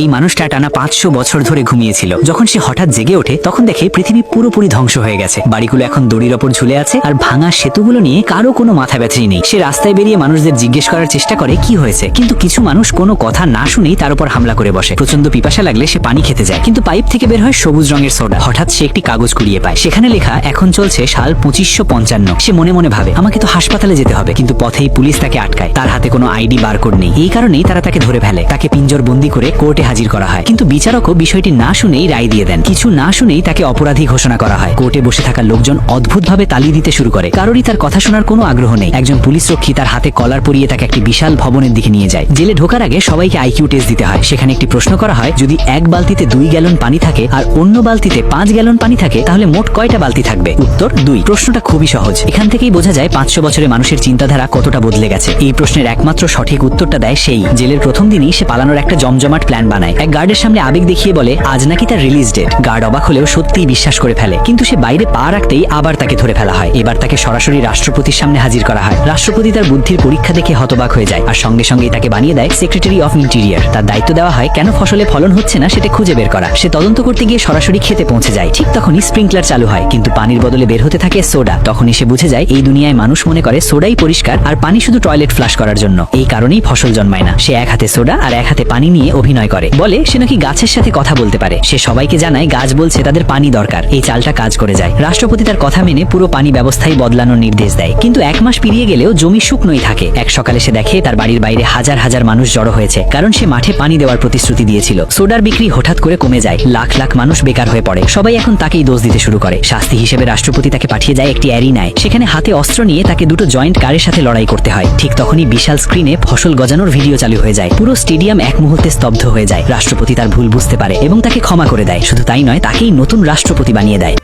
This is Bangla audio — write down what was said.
এই মানুষটা টানা 500 বছর ধরে ঘুমিয়েছিল। যখন সে হঠাৎ জেগে ওঠে তখন দেখে পৃথিবী পুরোপুরি ধ্বংস হয়ে গেছে। বাড়িগুলো এখন দড়ির ওপর ঝুলে আছে আর ভাঙা সেতুগুলো নিয়ে কারো কোনো মাথা ব্যথাই নেই। সে রাস্তায় বেরিয়ে মানুষদের জিজ্ঞেস করার চেষ্টা করে কি হয়েছে, কিন্তু কিছু মানুষ কোনো কথা না শুনেই তার উপর হামলা করে বসে। প্রচন্ড পিপাসা লাগলে সে পানি খেতে যায়, কিন্তু পাইপ থেকে বের হয় সবুজ রঙের সোডা। হঠাৎ সে একটি কাগজ কুড়িয়ে পায়, সেখানে লেখা এখন চলছে সাল 2555। সে মনে মনে ভাবে আমাকে তো হাসপাতালে যেতে হবে, কিন্তু পথেই পুলিশ তাকে আটকায়। তার হাতে কোনো আইডি বারকোড নেই, এই কারণেই তারা তাকে ধরে ফেলে। তাকে পিঞ্জর বন্দি করে কোর্টে হাজির করা হয়, কিন্তু বিচারকও বিষয়টি না শুনেই রায় দিয়ে দেন। কিছু না শুনেই তাকে অপরাধী ঘোষণা করা হয়। কোর্টে বসে থাকা লোকজন অদ্ভুতভাবে তালি দিতে শুরু করে, কারোরই তার কথা শোনার কোনো আগ্রহ নেই। একজন পুলিশ রক্ষী তার হাতে কলার পরিয়ে তাকে একটি বিশাল ভবনের দিকে নিয়ে যায়। জেলে ঢোকার আগে সবাইকে আইকিউ টেস্ট দিতে হয়। সেখানে একটি প্রশ্ন করা হয়, যদি এক বালতিতে 2 গ্যালন পানি থাকে আর অন্য বালতিতে 5 গ্যালন পানি থাকে তাহলে মোট কয়টা বালতি থাকবে? উত্তর 2। প্রশ্নটা খুবই সহজ। এখান থেকেই বোঝা যায় 500 বছরে মানুষের চিন্তাধারা কতটা বদলে গেছে। এই প্রশ্নের একমাত্র সঠিক উত্তরটা দেয় সেই। জেলের প্রথম দিনই সে পালানোর একটা জমজমাট প্ল্যান বানায়। এক গার্ডের সামনে আবেগ দেখিয়ে বলে আজ নাকি তার রিলিজ ডেট। গার্ড অবাক হলেও সত্যিই বিশ্বাস করে ফেলে, কিন্তু সে বাইরে পা রাখতেই আবার তাকে ধরে ফেলা হয়। এবার তাকে সরাসরি রাষ্ট্রপতির সামনে হাজির করা হয়। রাষ্ট্রপতি তার বুদ্ধির পরীক্ষা দেখে হতবাক হয়ে যায় আর সঙ্গে সঙ্গেই তাকে বানিয়ে দেয় সেক্রেটারি অফ ইন্টেরিয়র। তার দায়িত্ব দেওয়া হয় কেন ফসলে ফলন হচ্ছে না সেটা খুঁজে বের করা। সে তদন্ত করতে গিয়ে সরাসরি খেতে পৌঁছে যায়। ঠিক তখনই স্প্রিংকলার চালু হয়, কিন্তু পানির বদলে বের হতে থাকে সোডা। তখনই সে বুঝে যায় এই দুনিয়ায় মানুষ মনে করে সোডাই পরিষ্কার আর পানি শুধু টয়লেট ফ্লাশ করার জন্য। এই কারণেই ফসল জন্মায় না। সে এক হাতে সোডা আর এক হাতে পানি নিয়ে অভিনয় করে, বলে সে নাকি গাছের সাথে কথা বলতে পারে। সে সবাইকে জানায় গাছ বলছে তাদের পানি দরকার। এই চালটা কাজ করে যায়। রাষ্ট্রপতি তার কথা মেনে পুরো পানি ব্যবস্থাই বদলানোর নির্দেশ দেয়, কিন্তু 1 মাস পেরিয়ে গেলেও জমি শুকনোই থাকে। এক সকালে সে দেখে তার বাড়ির বাইরে হাজার হাজার মানুষ জড়ো হয়েছে, কারণ সে মাঠে পানি দেওয়ার প্রতিশ্রুতি দিয়েছিল। সোডার বিক্রি হঠাৎ করে কমে যায়, লাখ লাখ মানুষ বেকার হয়ে পড়ে। সবাই এখন তাকেই দোষ দিতে শুরু করে। শাস্তি হিসেবে রাষ্ট্রপতি তাকে পাঠিয়ে যায় একটি অ্যারিনায়। সেখানে হাতে অস্ত্র নিয়ে তাকে 2টো জয়েন্ট কারের সাথে লড়াই করতে হয়। ঠিক তখনই বিশাল স্ক্রিনে ফসল গজানোর ভিডিও চালু হয়ে যায়। পুরো স্টেডিয়াম এক মুহূর্তে স্তব্ধ হয়ে যায়। রাষ্ট্রপতি তার ভুল বুঝতে পারে এবং তাকে ক্ষমা করে দেয়। শুধু তাই নয়, তাকেই নতুন রাষ্ট্রপতি বানিয়ে দেয়।